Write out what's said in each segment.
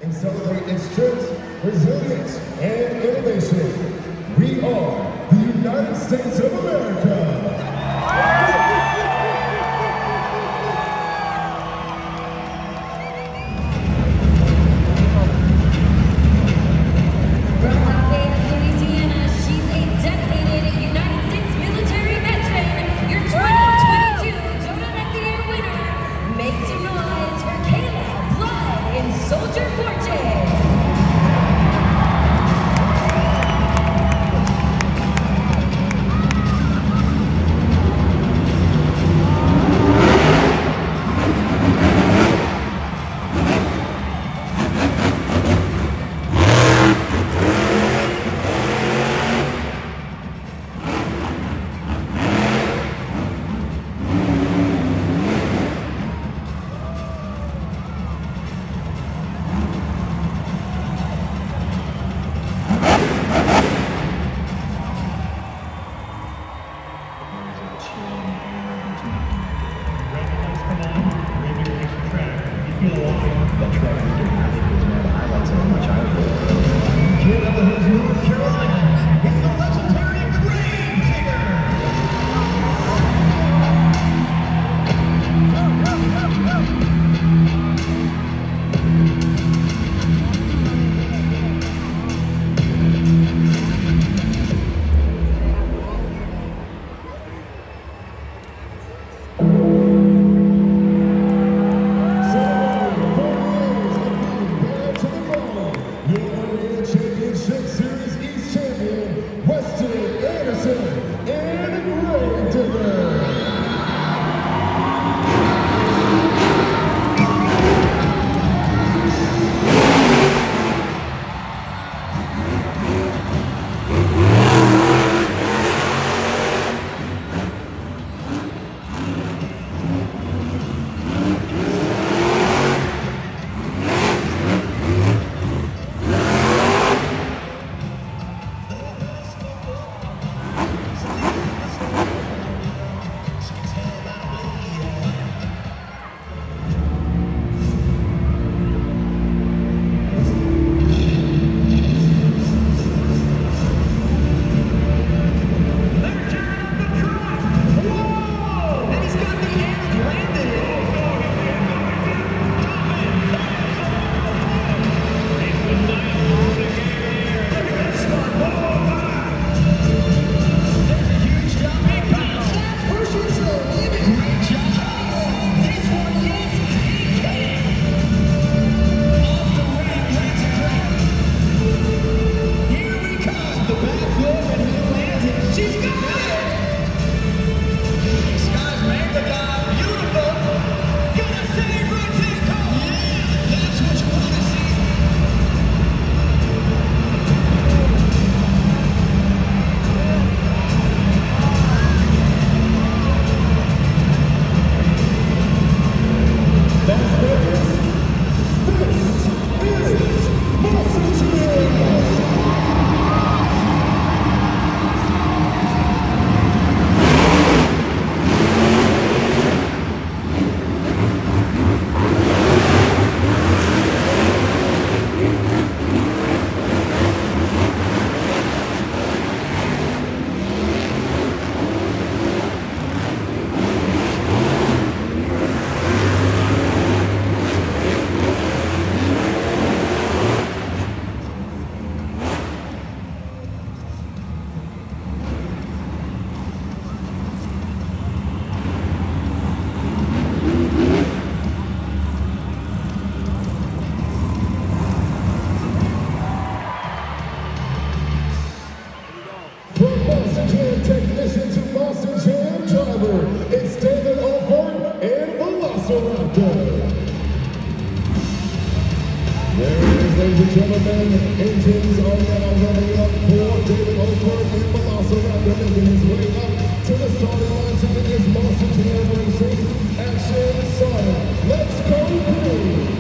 and celebrate its strength, resilience, and innovation. We are the United States of America. Soldier Forte. Ladies and gentlemen, engines are now running up for David Oldberg and Velociraptor making his way up to the starting line to begin Monster Jam Racing. Action started. Let's go green.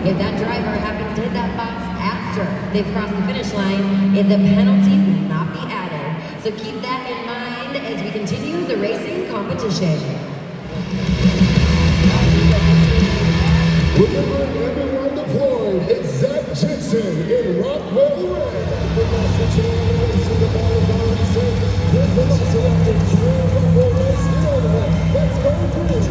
If that driver happens to hit that box after they've crossed the finish line, the penalty will not be added. So keep that in mind as we continue the racing competition. Remembering everyone deployed, it's Zach Jensen in Rockwell Red. Velocity to the ball of RNC. With Velociraptor, Trail Rockwell Race in order. Let's go green.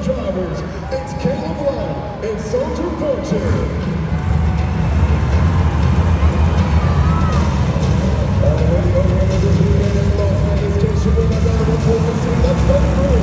Drivers, it's Caleb Love and Soldier Fortune. Already this weekend in Las Vegas, Casey with another performance. Let's go through.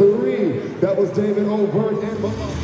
3. That was David Overt and Malasa.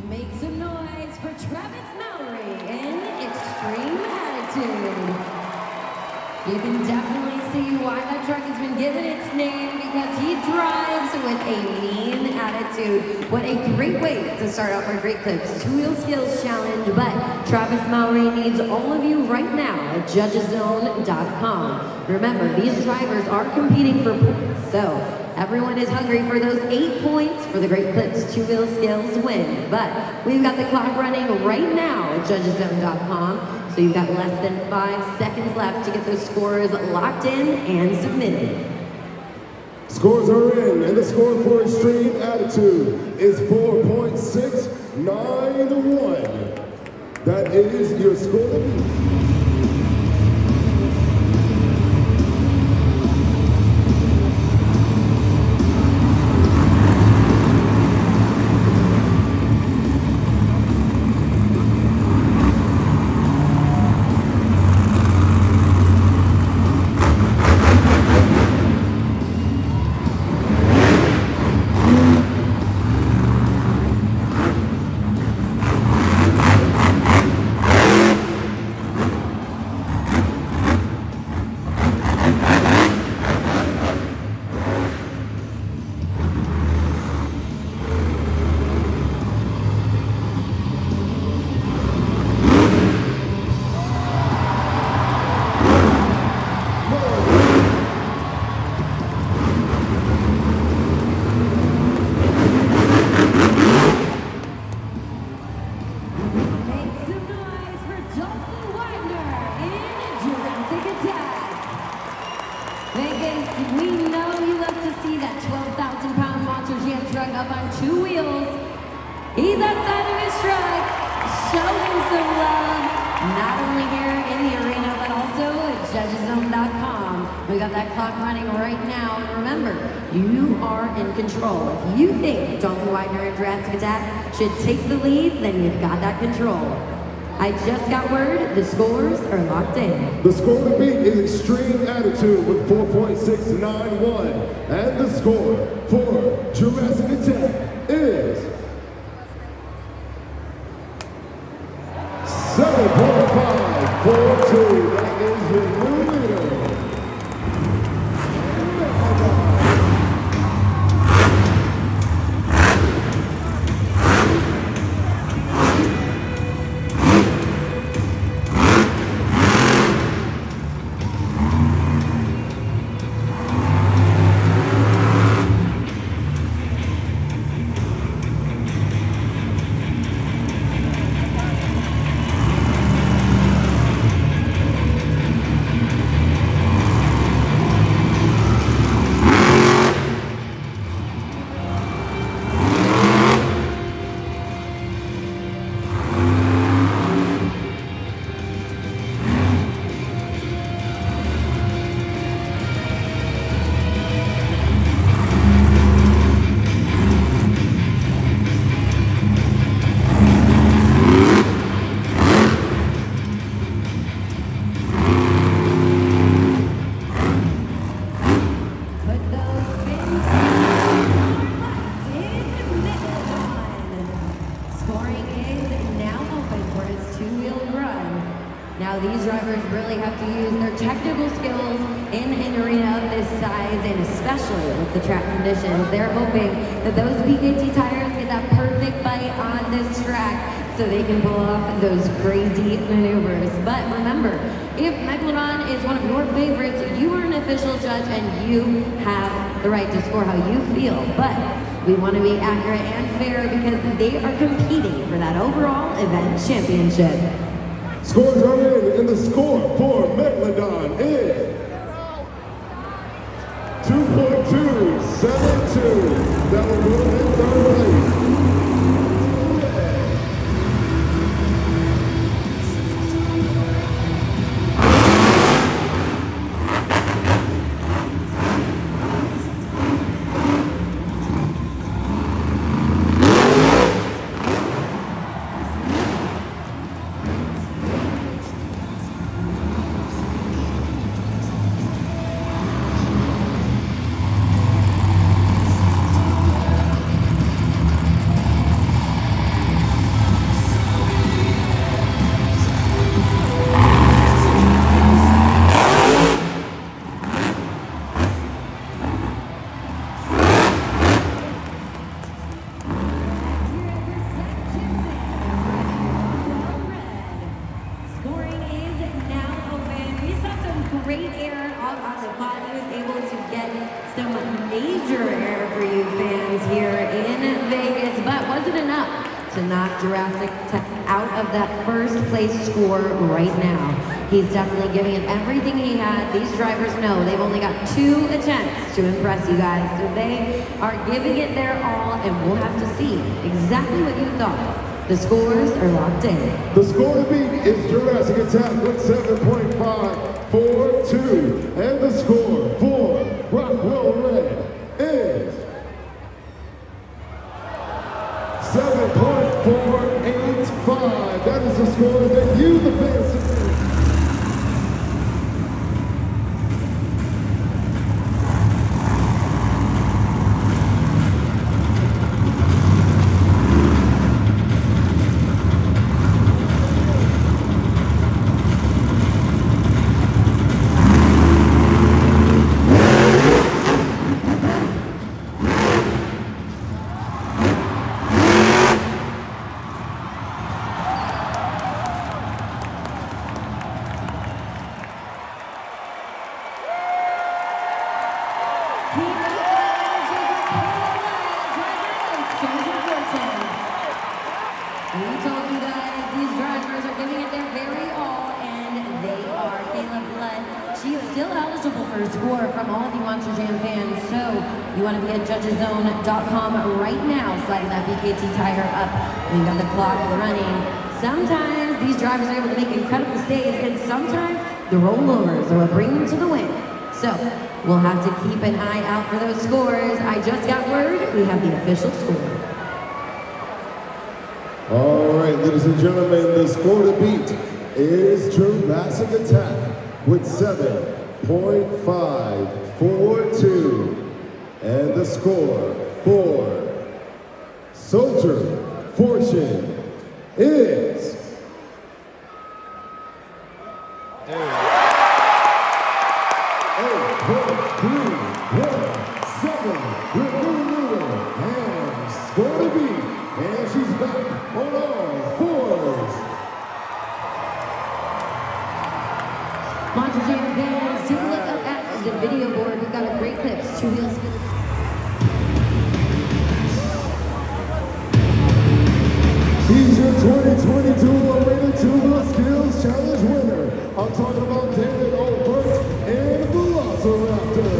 Make some noise for Travis Mallory in Extreme Attitude. You can definitely see why that truck has been given its name, because he drives with a mean attitude. What a great way to start off our Great Clips Two-Wheel Skills Challenge. But Travis Mallory needs all of you right now at judgeszone.com. Remember, these drivers are competing for points, so everyone is hungry for those 8 points for the Great Clips Two-Wheel Skills win. But we've got the clock running right now at judgeszone.com. So you've got less than 5 seconds left to get those scores locked in and submitted. Scores are in, and the score for Extreme Attitude is 4.691. That is your score. We know you love to see that 12,000-pound Monster Jam truck up on 2 wheels. He's outside of his truck, showing some love, not only here in the arena, but also at judgeszone.com. We got that clock running right now, and remember, you are in control. If you think Dalton Widener and Jurassic Attack should take the lead, then you've got that control. I just got word, the scores are locked in. The score to beat is Extreme Attitude with 4.691. And the score for Jurassic Attack is 7.542. That is your new leader. Now these drivers really have to use their technical skills in an arena of this this size, and especially with the track conditions, they're hoping that those BKT tires get that perfect bite on this track so they can pull off those crazy maneuvers. But remember, if Megalodon is one of your favorites, you are an official judge and you have the right to score how you feel. But we want to be accurate and fair because they are competing for that overall event championship. Scores are in, and the score for Megalodon is 2.272. That will go in third place. Great air on the pod. He was able to get some major air for you fans here in Vegas, but wasn't enough to knock Jurassic Tech out of that first place score right now. He's definitely giving it everything he had. These drivers know they've only got 2 attempts to impress you guys, so they are giving it their all, and we'll have to see exactly what you thought. The scores are locked in. The score to beat is Jurassic Attack with 7.542, and the score for Rockwell Red is 7.485. That is the score that you, the fans, submitted. We told you guys these drivers are giving it their very all, and they are. Kayla Blood, she is still eligible for a score from all of you Monster Jam fans, so you want to be at judgeszone.com right now, sliding that BKT tire up, and you got the clock running. Sometimes these drivers are able to make incredible saves, and sometimes the rollovers are what bring them to the win. So we'll have to keep an eye out for those scores. I just got word we have the official score. All right, ladies and gentlemen, the score to beat is Jurassic Attack with 7.542. And the score for Soldier Fortune is 8.317. With new leader and score to beat. And she's back on all fours. Monster Jam fans, take a look up at the video board. We've got a great clips. 2 wheels. He's your 2022 Arena 2 Wheel Skills Challenge winner. I'm talking about David Overt and Velociraptor.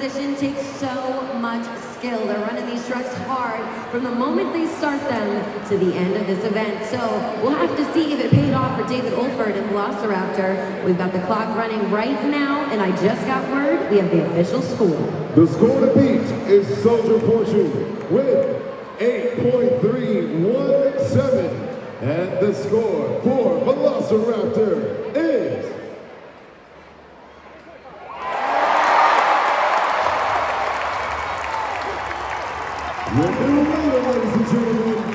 position takes so much skill. They're running these trucks hard from the moment they start them to the end of this event. So we'll have to see if it paid off for David Olford and Velociraptor. We've got the clock running right now, and I just got word we have the official score. The score to beat is Soldier Fortune with 8.317. And the score for Velociraptor is... Your new leader, ladies and gentlemen.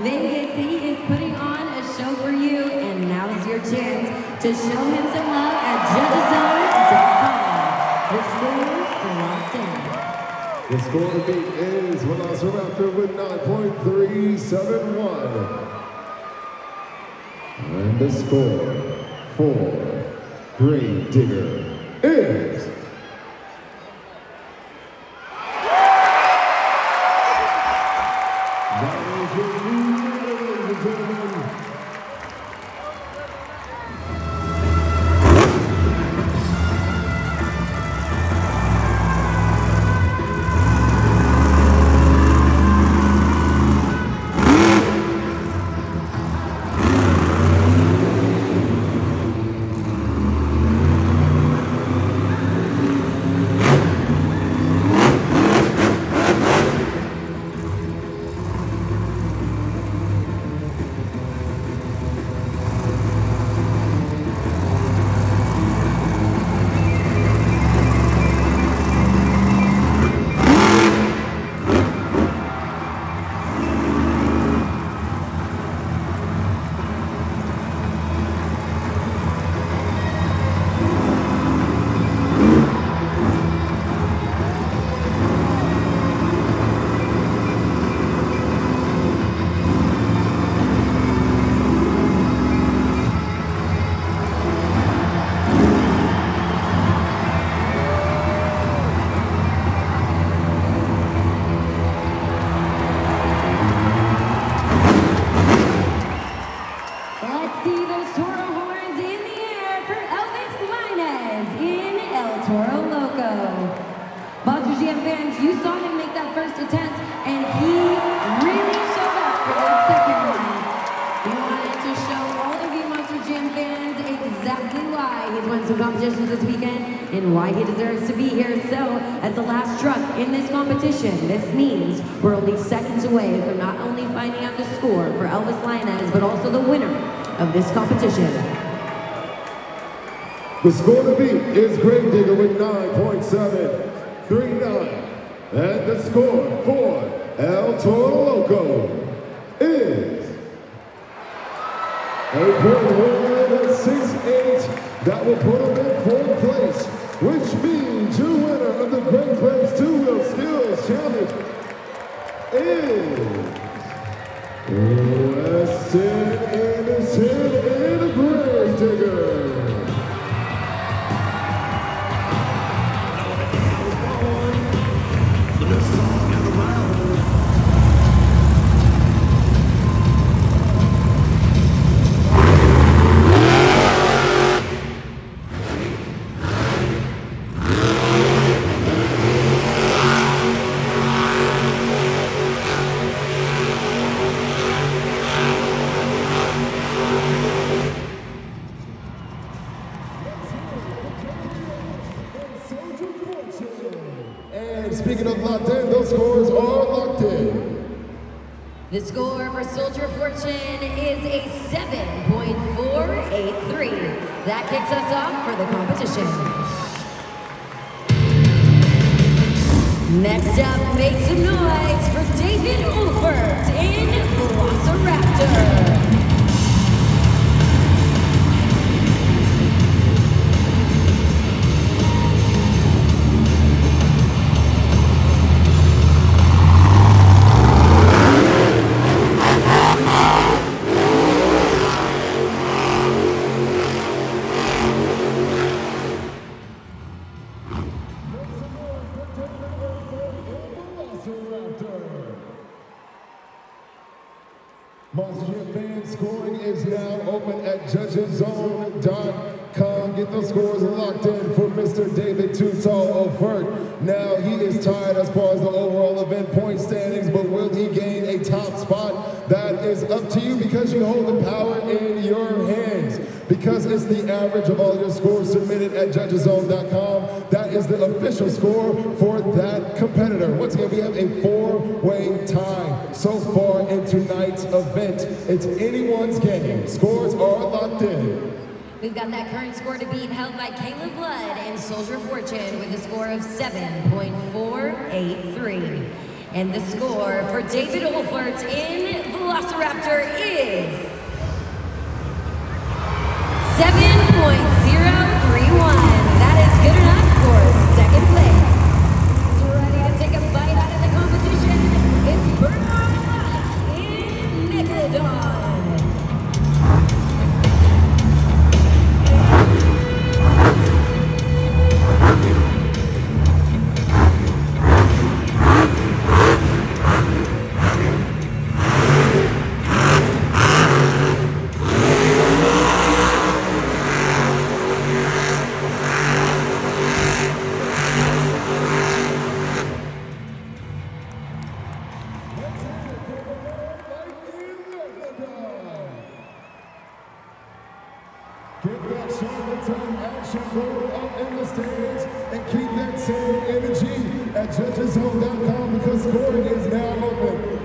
Vegas, he is putting on a show for you, and now's your chance to show him some love at judgeszone.com. The scores are locked in. The score to beat is Velociraptor with 9.371. And the score for Grave Digger is... Monster Jam fans, you saw him make that first attempt, and he really showed up for that second one. We wanted to show all of you Monster Jam fans exactly why he's won some competitions this weekend and why he deserves to be here. So, as the last truck in this competition, this means we're only seconds away from not only finding out the score for Elvis Lainez, but also the winner of this competition. The score to beat is Grave Digger with 9.739. And the score for El Toro Loco is 8.1 6'8". That will put him in fourth place, which means your winner of the Great Clips 2-Wheel Skills Challenge is Weston Anderson and Gravedigger. And speaking of locked in, those scores are locked in. The score for Soldier of Fortune is a 7.483. That kicks us off for the competition. Next up, make some noise for David Ulfert in Velociraptor. Monster Jam fan scoring is now open at judgeszone.com. Get those scores locked in for Mr. David Too Tall Ulfert. Now he is tied as far as the overall event point standings, but will he gain a top spot? That is up to you because you hold the power in your hands. Because it's the average of all your scores submitted at judgeszone.com, that is the official score for that competitor. Once again, we have a 4-way tie so far in tonight's event. It's anyone's game. Scores are locked in. We've got that current score to beat held by Caleb Blood and Soldier of Fortune with a score of 7.483. And the score for David Ulfert in Velociraptor is 7.031. That is good enough for second place. Ready to take a bite out of the competition? It's Bernard Lights in Megalodon. Get that Charlatan action going up in the stands and keep that same energy at judgeszone.com because scoring is now open.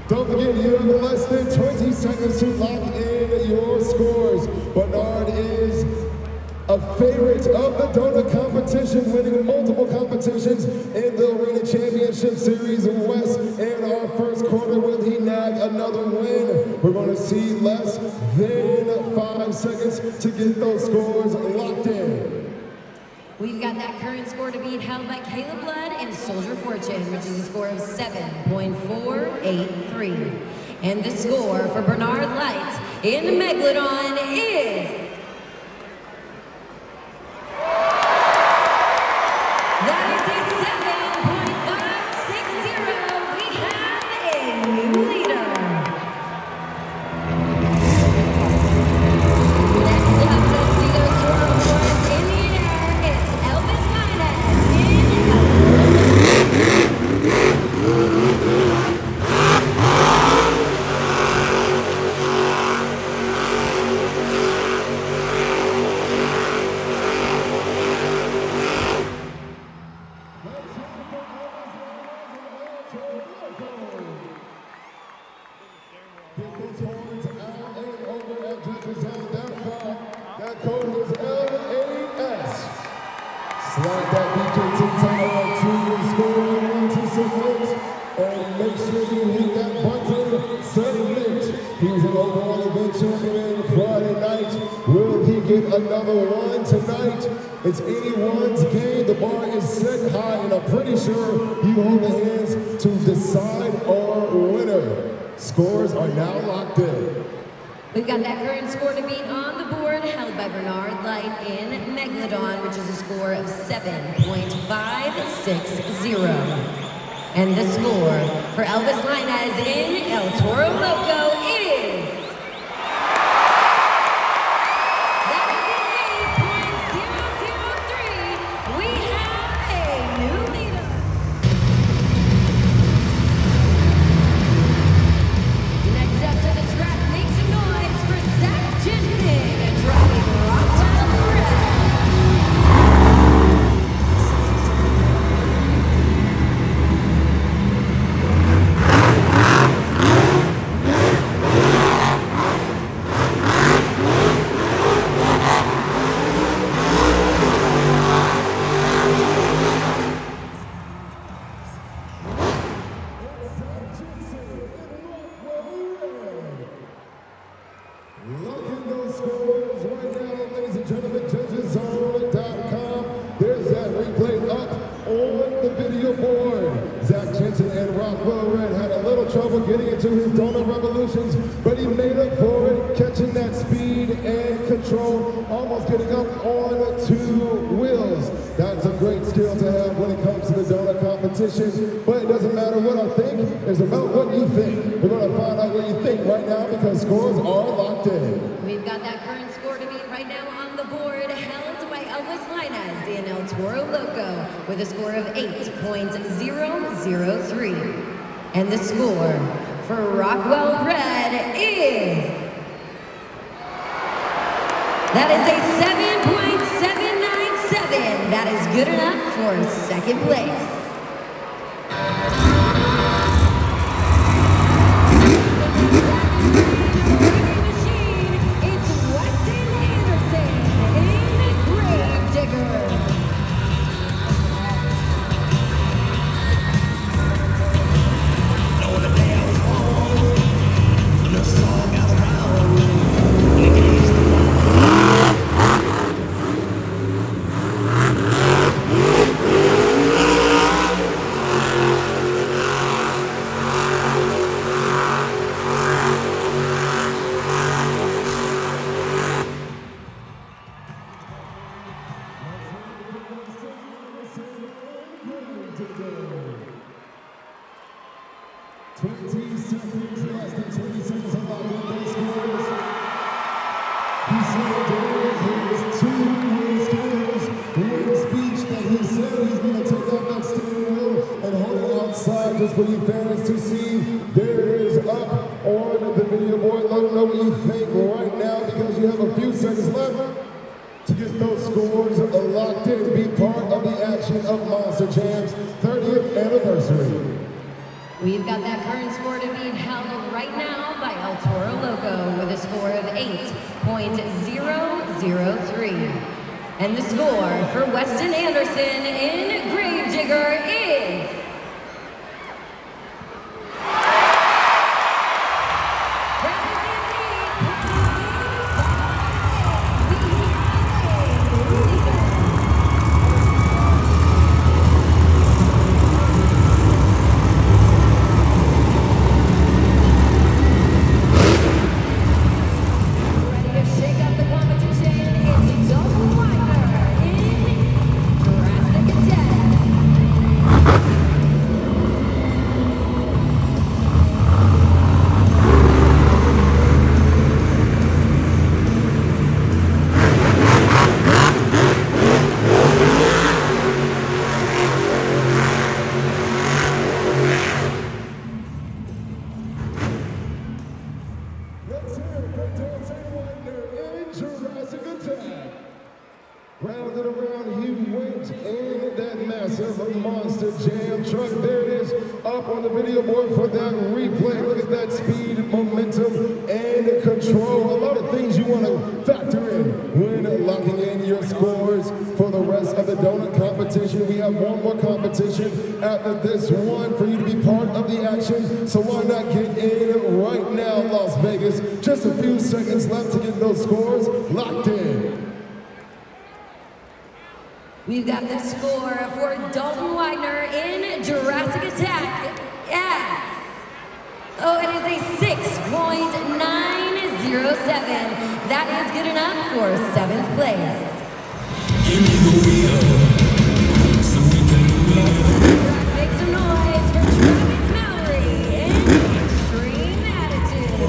Don't forget, you have less than 20 seconds to lock in your scores. Bernard is a favorite of the donut competition, winning multiple competitions in the Arena Championship Series West. In our first quarter, will he nag another win? We're going to see less than 5 seconds to get those scores locked in. We've got that current score to beat held by Caleb Blood and Soldier of Fortune, which is a score of 7.483. And the score for Bernard Lights in Megalodon is... That is a 7.560. We have a new leader. Next up, let's see those swirl boards in the air. It's Elvis Minez Get those horns out and over at judgeszone.com. That code is LAS. Slide that BKT tower to your score to submit. And make sure you hit that button, submit. He was an overall event champion Friday night. Will he get another one tonight. It's anyone's game. The bar is set high, and I'm pretty sure you hold the hands to decide our winner. Scores are now locked in. We've got that current score to beat on the board, held by Bernard Light in Megalodon, which is a score of 7.560. And the score for Elvis Lainez in El Toro Loco is... That is an 8.003. We have a new leader. Next up to the track, make some noise for Zach Jensen, driving Rockwell Red. Looking those scores right now, ladies and gentlemen, judgeszone.com. There's that replay up on the video board. Zach Jensen and Rockwell Red had a little trouble getting into his donut revolutions, but he made up for it, catching that speed and control, almost getting up on two wheels. That's a great skill to have when it comes to the donut competition, but it doesn't matter what I think, it's about what you think. We're going to find out what you think right now because scores are locked in. We've got that current score to beat right now on the board, held by Elvis Lainez in El Toro Loco with a score of 8.003. And the score for Rockwell Red is... That is a 7.797. That is good enough for second place. It's Weston Anderson in Gravedigger. Just for you fans to see, there it is up on the video board. Let them know what you think right now because you have a few seconds left to get those scores locked in. Be part of the action of Monster Jam's 30th anniversary. We've got that current score to beat held right now by El Toro Loco with a score of 8.003. And the score for Weston Anderson in Gravedigger is... Round and around he went in that massive Monster Jam truck. There it is, up on the video board for that replay. Look at that speed, momentum, and control. A lot of things you want to factor in when locking in your scores for the rest of the donut competition. We have one more competition after this one for you to be part of the action. So why not get in right now, Las Vegas? Just a few seconds left to get those scores locked in. We've got the score for Dalton Widener in Jurassic Attack. Yes. Oh, it is a 6.907. That is good enough for 7th place. Give me the wheel, so we can move. Make some noise for Travis Mallory in Extreme Attitude.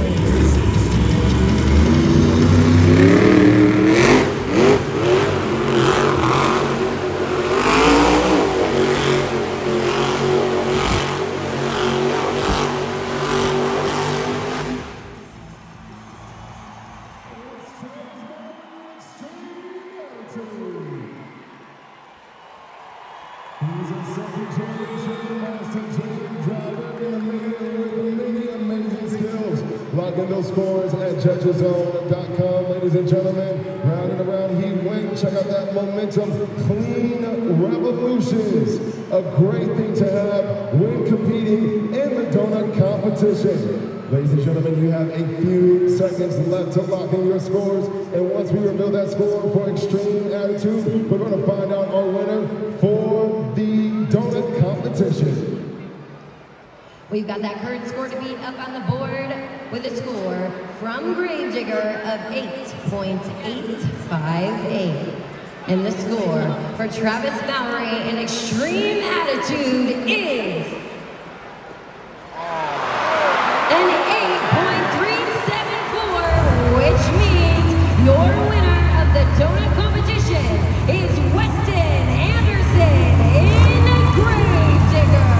He's a second generation master team driver in the making with many amazing skills. Locking those scores at judgeszone.com, ladies and gentlemen. Round and around he went. Check out that momentum. Clean revolutions. A great thing to have when competing in the donut competition. Ladies and gentlemen, you have a few seconds left to lock in your scores. And once we reveal that score for Extreme Attitude, we're going to find out our winner for the donut competition. We've got that current score to beat up on the board with a score from Gravedigger of 8.858. And the score for Travis Mallory in Extreme Attitude is an 8.374, which means your winner of the donut competition is Weston Anderson in Gravedigger.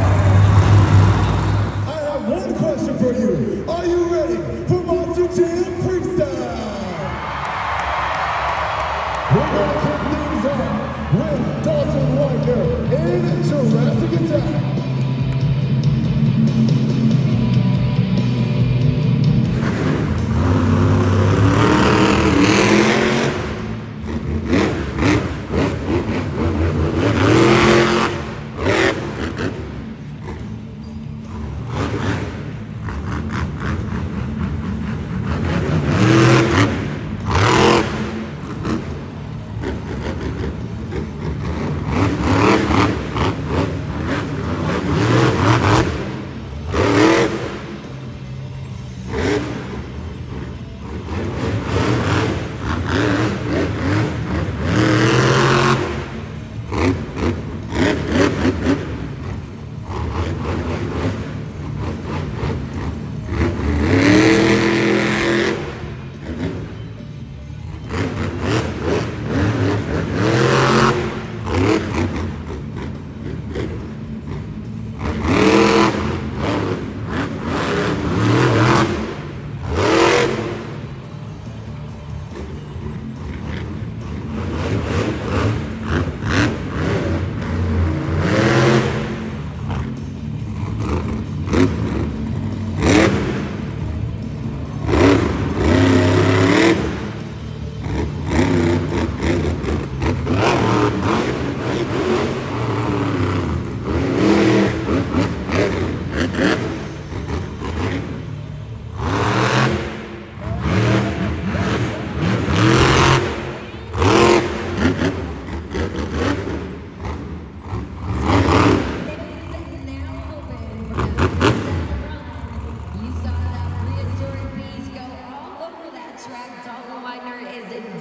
I have one question for you. Are you ready for Monster Jam Freestyle? We're going to kick things off with Dalton Widener in Jurassic Attack.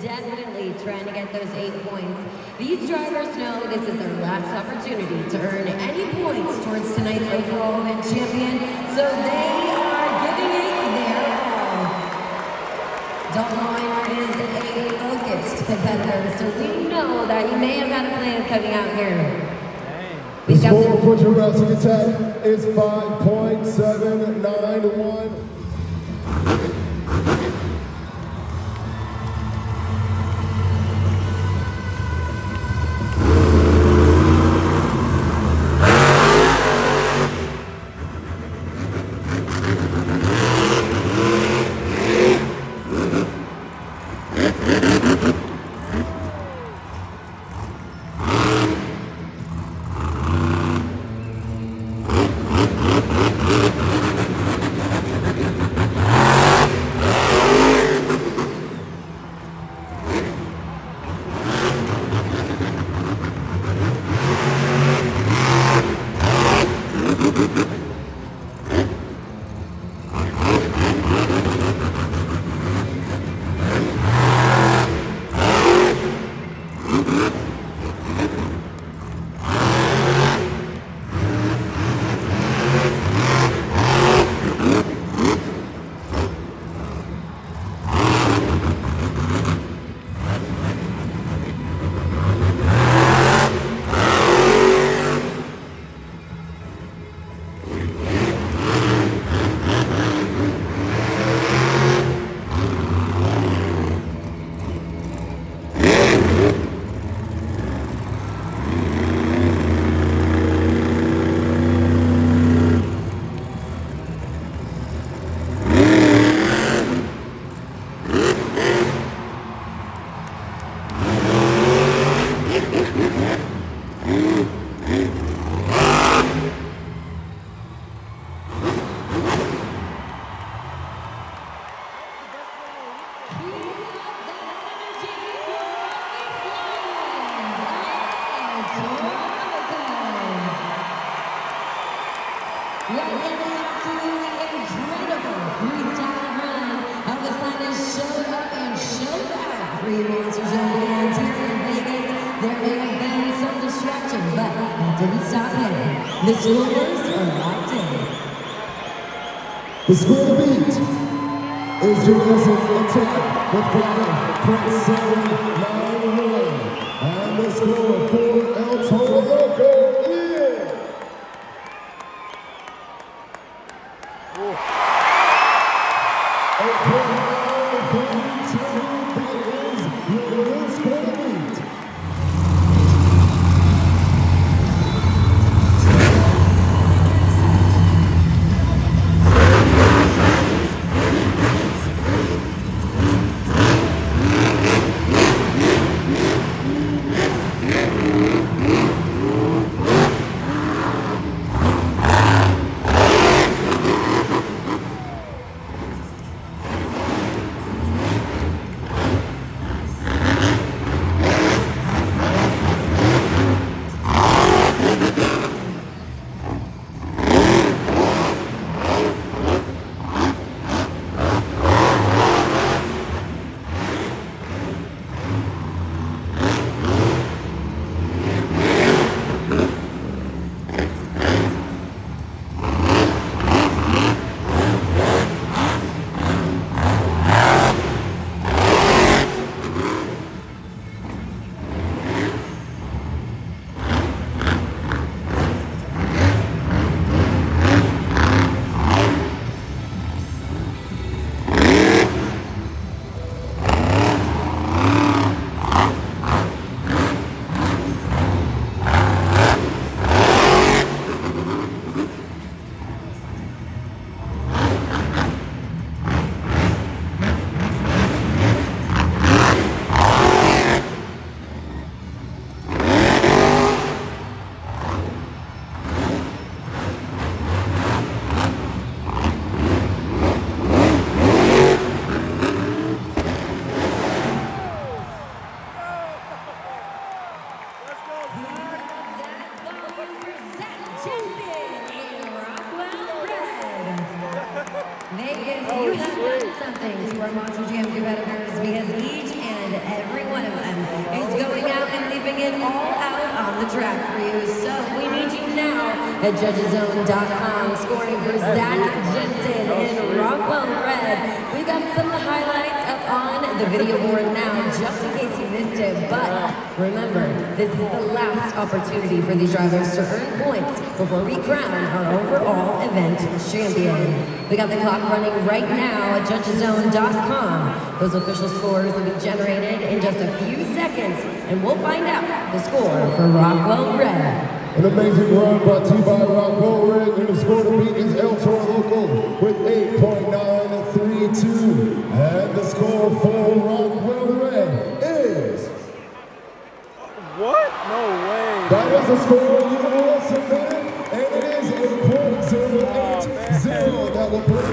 Definitely trying to get those 8 points. These drivers know this is their last opportunity to earn any points towards tonight's overall event champion, so they are giving it their all. Dalton Widener is a focused competitor, so we know that he may have had a plan coming out here. The score for Jurassic Attack is 5.791. What an absolutely incredible freestyle run. Elvis Landis showed up and showed out for you Monsters and fans here in Vegas. There may have been some distraction, but that didn't stop him. The scores are locked in. The score beat is Jurassic Attack with Prince 791. And the score for El Toro Loco is... Vegas, you have done something to our Monster Jam competitors because each and every one of them is going out and leaving it all out on the track for you. So we need you now at judgeszone.com scoring for Zach Jensen in Rockwell Red. We've got some of the highlights up on the video board now just in case you missed it. But remember, this is the last opportunity for these drivers to earn points before we crown our overall event champion. We got the clock running right now at judgeszone.com. Those official scores will be generated in just a few seconds, and we'll find out the score for Rockwell Red. An amazing run brought to you by Rockwell Red, and the score to beat is El Toro Loco with 8.932. And the score for Rockwell Red is... What? No way. That is the score you all submitted, and it is 8.080. That will put it.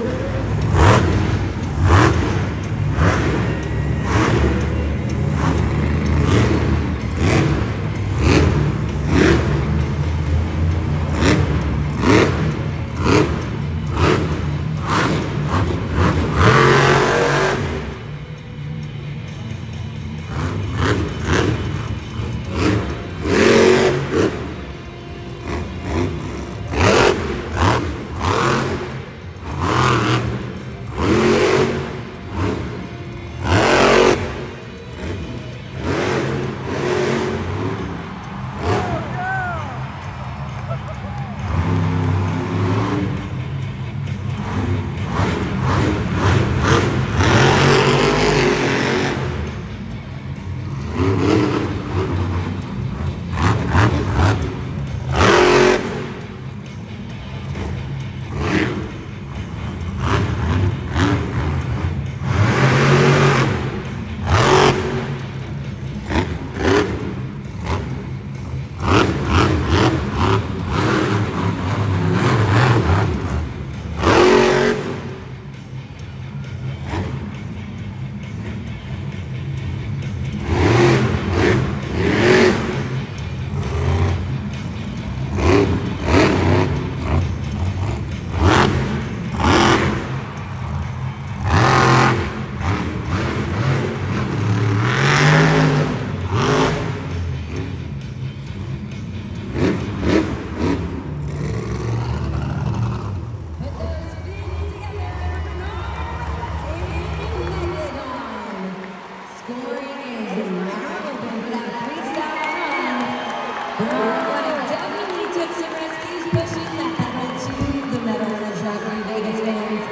I definitely took some rescues pushing that pedal to the metal in the truck for you Vegas fans.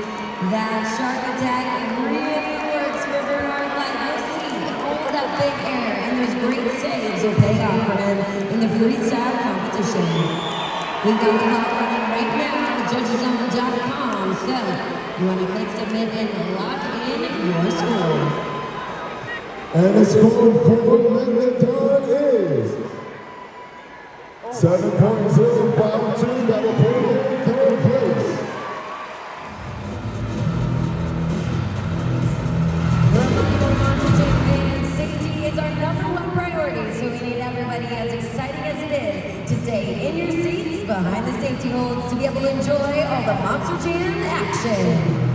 That shark attack really works for Bernard Light. You'll see all that big air and those great saves will pay off for him in the freestyle competition. We've got the clock running right now on judgeszone.com, so you want to click submit and lock in your scores. And the score for Megalodon is 7.052. That will put him in third place. Reminder, Monster fans, safety is our #1 priority, so we need everybody, as exciting as it is, to stay in your seats behind the safety holds to be able to enjoy all the Monster Jam action.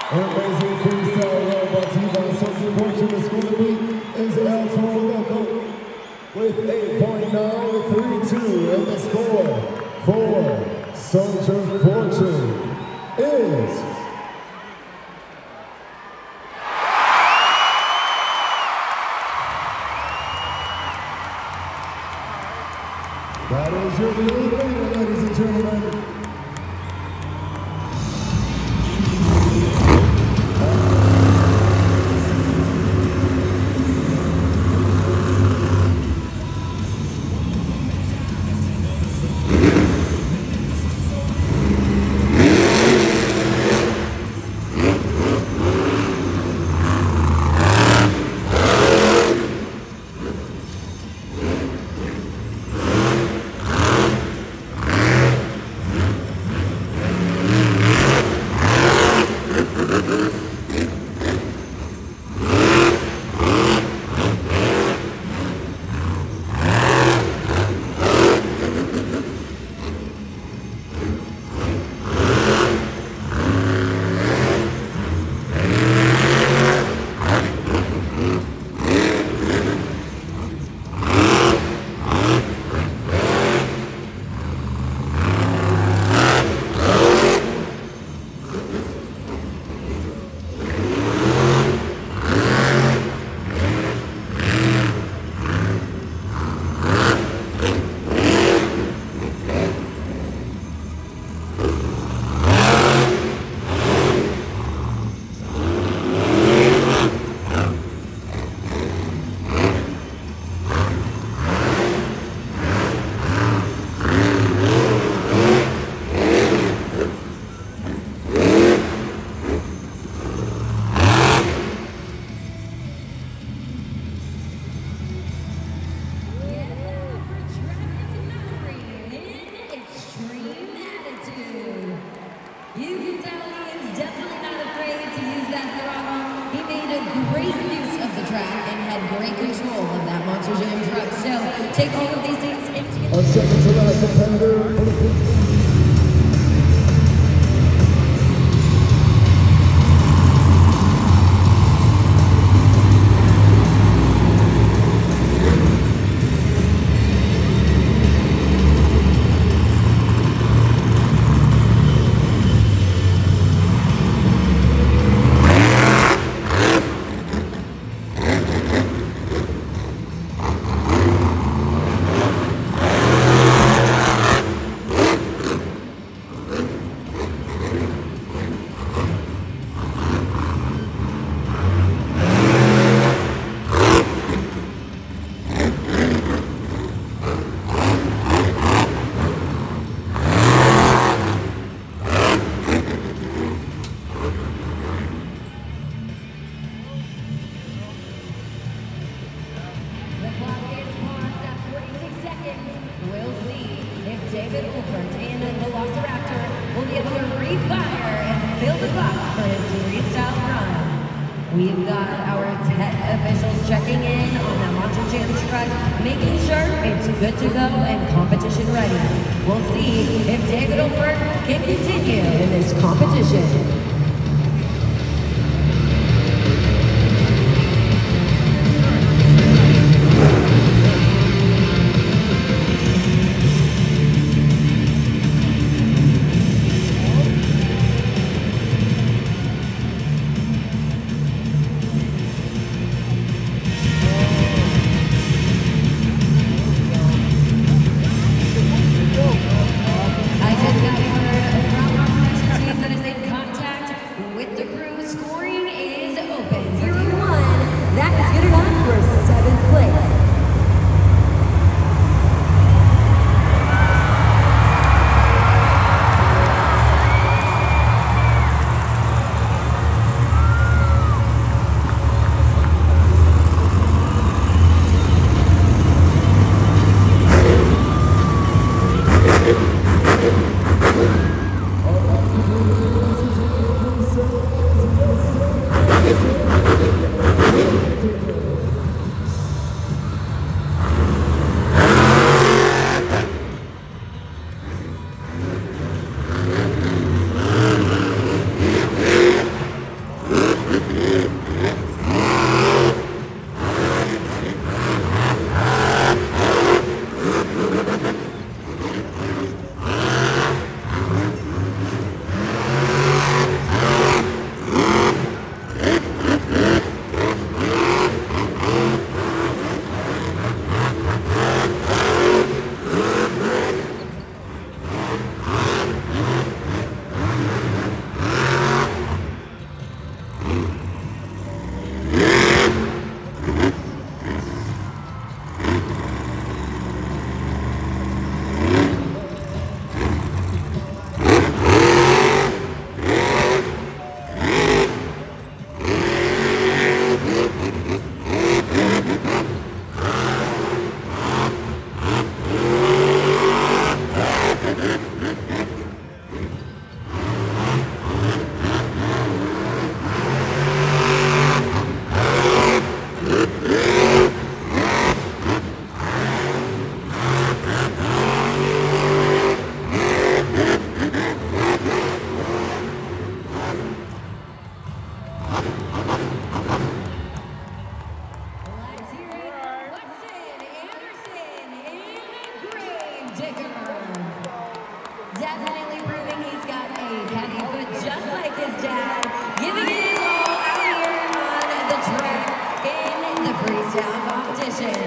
Amazing freestyle robot T-Von Social Fortune is going to be is El Toro Loco with 8.932, and the score for Soldier Fortune is that is your new leader, ladies and gentlemen. Monster Jam truck. So take all of these things into Our second to last competitor for the The clock is paused at 46 seconds. We'll see if David Olfert in the Velociraptor will be able to refire and fill the clock for his freestyle run. We've got our tech officials checking in on the Monster Jam truck, making sure it's good to go and competition ready. We'll see if David Olfert can continue in this competition. I just got word from our production team that is in contact with the crew. Scoring is open. 0-1. That is good enough for 7th place. Let's hear it. Weston Anderson in Gravedigger. Definitely proving he's got a heavy foot just like his dad. Giving it his all out here on the track in the freestyle competition.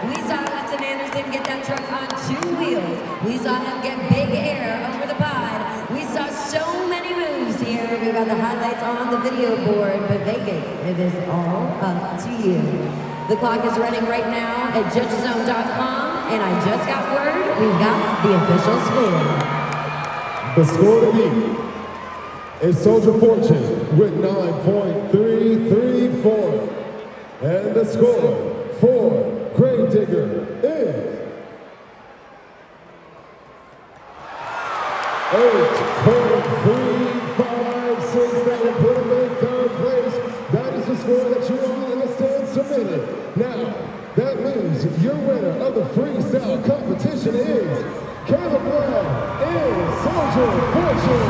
We saw Weston Anderson get that truck on 2 wheels. We saw him get big air over the pod. We saw so many moves here. We got the highlights on the video board, but Vegas, it is all up to you. The clock is running right now at judgezone.com, and I just got word we've got the official score. The score to beat is Soldier Fortune with 9.334. And the score for Gravedigger is 8.356. That will put him in 3rd place. That is the score that you all in the stand submitted. Now, that means of the freestyle competition is Caleb Blood and Soldier Fortune.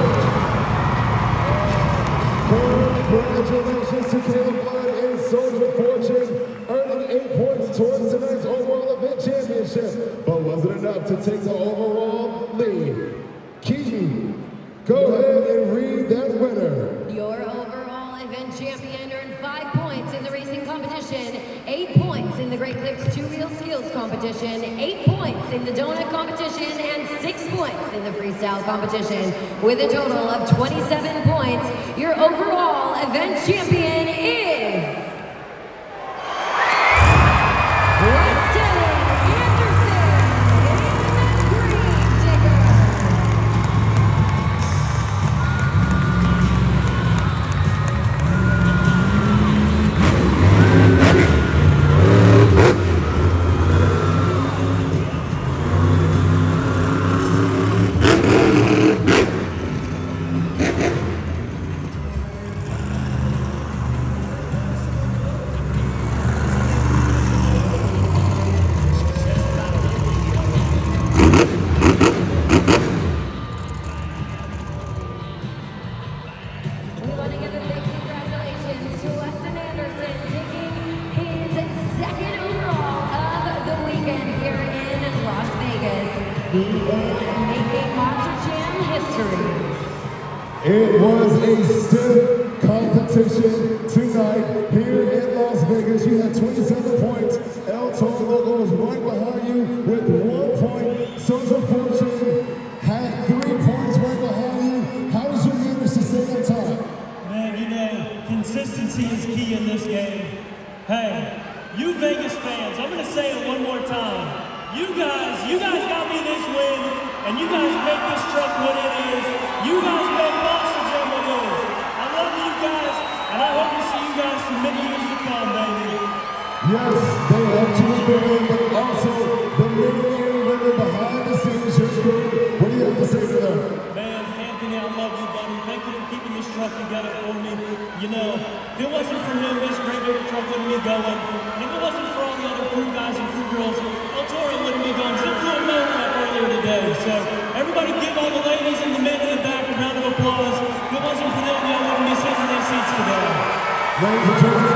Congratulations to Caleb Blood and Soldier Fortune, earning 8 points towards tonight's overall event championship. But was it enough to take the overall lead? Keaton, go ahead and read that winner. Your overall event champion earned 5 points in the racing competition, 8 points in the Great Clips two-wheel skills competition, 8 points in the donut competition, and 6 points in the freestyle competition. With a total of 27 points, your overall event champion is Weston Anderson in the Green Digger. We want to give a big congratulations to Weston Anderson, taking his second overall of the weekend here in Las Vegas. He is making Monster Jam history. It was a stiff competition tonight here in Las Vegas. You had 27 points. El Toro Loco was right behind you with 1 point. Soldier Fortune had 3 points right behind you. How did you manage to stay on top? Man, you know, consistency is key in this game. Hey, you Vegas fans, I'm gonna say it one more time. You guys got me this win, and you guys make this truck what it is. You guys make Monster Jam what it is. I love you guys, and I hope to see you guys for many years to come, baby. Yes, they helped you with the win, but also the million women behind the scenes, your crew. What do you have to say to them? Man, Anthony, I love you, buddy. Thank you for keeping this truck together for me. You know, if it wasn't for him, this great big truck wouldn't be going. And if it wasn't for all the other crew guys and crew girls, El Toro wouldn't be going. Zip blew a motor up earlier today. So everybody give all the ladies and the men in the back a round of applause. If it wasn't for them, y'all wouldn't be sitting in their seats today. Ladies and gentlemen,